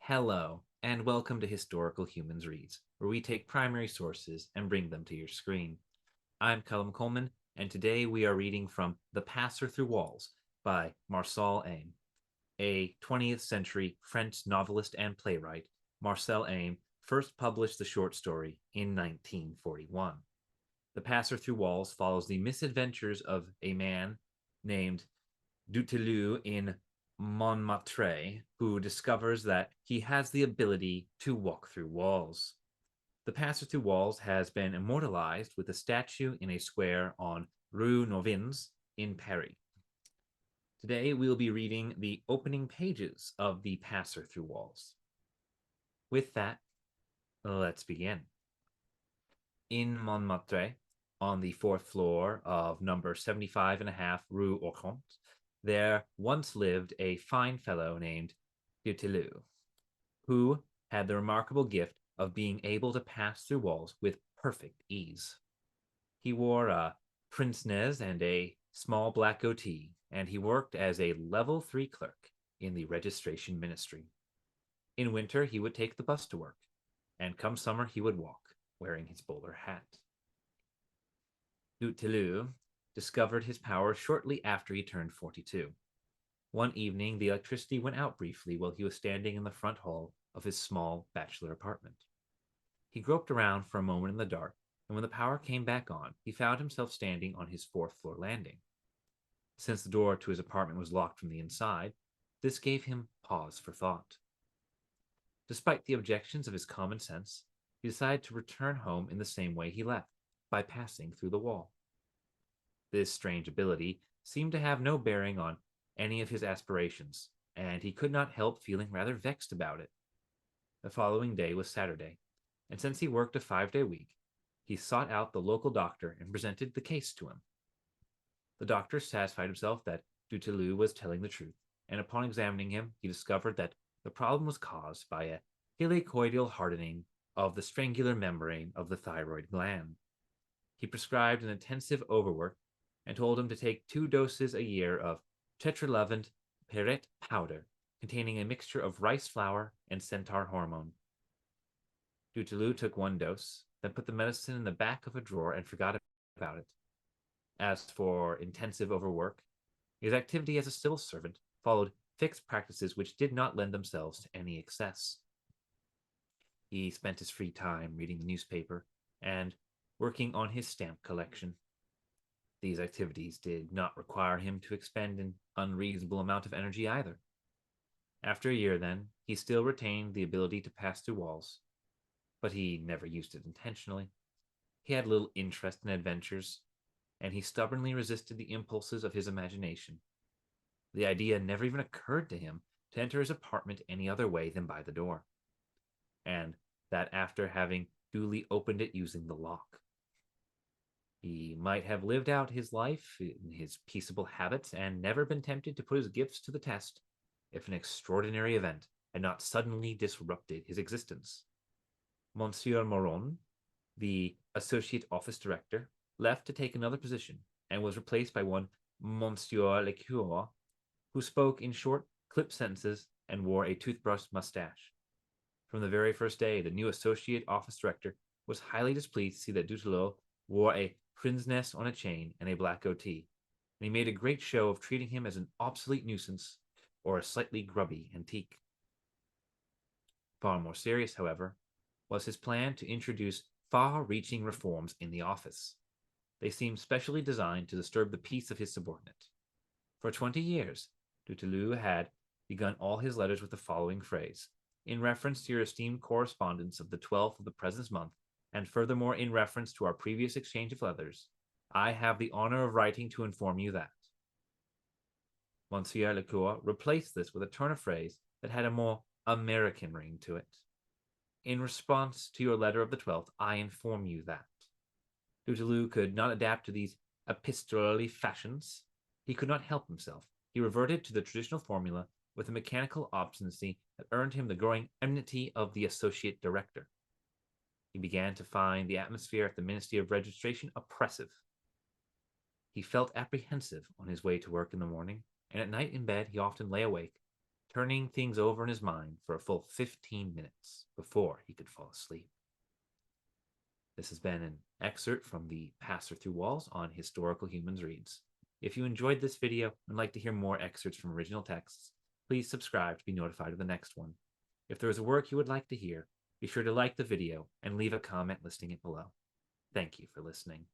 Hello, and welcome to Historical Humans Reads, where we take primary sources and bring them to your screen. I'm Colum Coleman, and today we are reading from The Passer Through Walls by Marcel Ayme. A 20th century French novelist and playwright, Marcel Ayme first published the short story in 1941. The Passer Through Walls follows the misadventures of a man named Dutilleul in Montmartre, who discovers that he has the ability to walk through walls. The Passer Through Walls has been immortalized with a statue in a square on Rue Norvins in Paris. Today we will be reading the opening pages of The Passer Through Walls. With that, let's begin. In Montmartre, on the fourth floor of number 75 and a half Rue Orchamps, there once lived a fine fellow named Dutilleul, who had the remarkable gift of being able to pass through walls with perfect ease. He wore a pince-nez and a small black goatee, and he worked as a level 3 clerk in the registration ministry. In winter, he would take the bus to work, and come summer, he would walk, wearing his bowler hat. Dutilleul discovered his power shortly after he turned 42. One evening, the electricity went out briefly while he was standing in the front hall of his small bachelor apartment. He groped around for a moment in the dark, and when the power came back on, he found himself standing on his fourth floor landing. Since the door to his apartment was locked from the inside, this gave him pause for thought. Despite the objections of his common sense, he decided to return home in the same way he left, by passing through the wall. This strange ability seemed to have no bearing on any of his aspirations, and he could not help feeling rather vexed about it. The following day was Saturday, and since he worked a 5-day week, he sought out the local doctor and presented the case to him. The doctor satisfied himself that Dutilleul was telling the truth, and upon examining him, he discovered that the problem was caused by a helicoidal hardening of the strangular membrane of the thyroid gland. He prescribed an intensive overwork and told him to take 2 doses a year of tetralevant perrette powder containing a mixture of rice flour and centaur hormone. Dutilleul took 1 dose, then put the medicine in the back of a drawer and forgot about it. As for intensive overwork, his activity as a civil servant followed fixed practices which did not lend themselves to any excess. He spent his free time reading the newspaper and working on his stamp collection. These activities did not require him to expend an unreasonable amount of energy either. After a year, then, he still retained the ability to pass through walls, but he never used it intentionally. He had little interest in adventures, and he stubbornly resisted the impulses of his imagination. The idea never even occurred to him to enter his apartment any other way than by the door, and that after having duly opened it using the lock. He might have lived out his life in his peaceable habits and never been tempted to put his gifts to the test if an extraordinary event had not suddenly disrupted his existence. Monsieur Moron, the associate office director, left to take another position and was replaced by one Monsieur Lecour, who spoke in short, clipped sentences and wore a toothbrush mustache. From the very first day, the new associate office director was highly displeased to see that Dutilleul wore a pince-nez on a chain and a black goatee, and he made a great show of treating him as an obsolete nuisance or a slightly grubby antique. Far more serious, however, was his plan to introduce far-reaching reforms in the office. They seemed specially designed to disturb the peace of his subordinate. For 20 years, Dutilleul had begun all his letters with the following phrase: "In reference to your esteemed correspondence of the 12th of the present month, and furthermore in reference to our previous exchange of letters, I have the honor of writing to inform you that." Monsieur Lecour replaced this with a turn of phrase that had a more American ring to it. "In response to your letter of the 12th, I inform you that." Dutilleul could not adapt to these epistolary fashions. He could not help himself. He reverted to the traditional formula with a mechanical obstinacy that earned him the growing enmity of the associate director. He began to find the atmosphere at the Ministry of Registration oppressive. He felt apprehensive on his way to work in the morning, and at night in bed he often lay awake, turning things over in his mind for a full 15 minutes before he could fall asleep. This has been an excerpt from the Passer Through Walls on Historical Humans Reads. If you enjoyed this video and would like to hear more excerpts from original texts, please subscribe to be notified of the next one. If there is a work you would like to hear, be sure to like the video and leave a comment listing it below. Thank you for listening.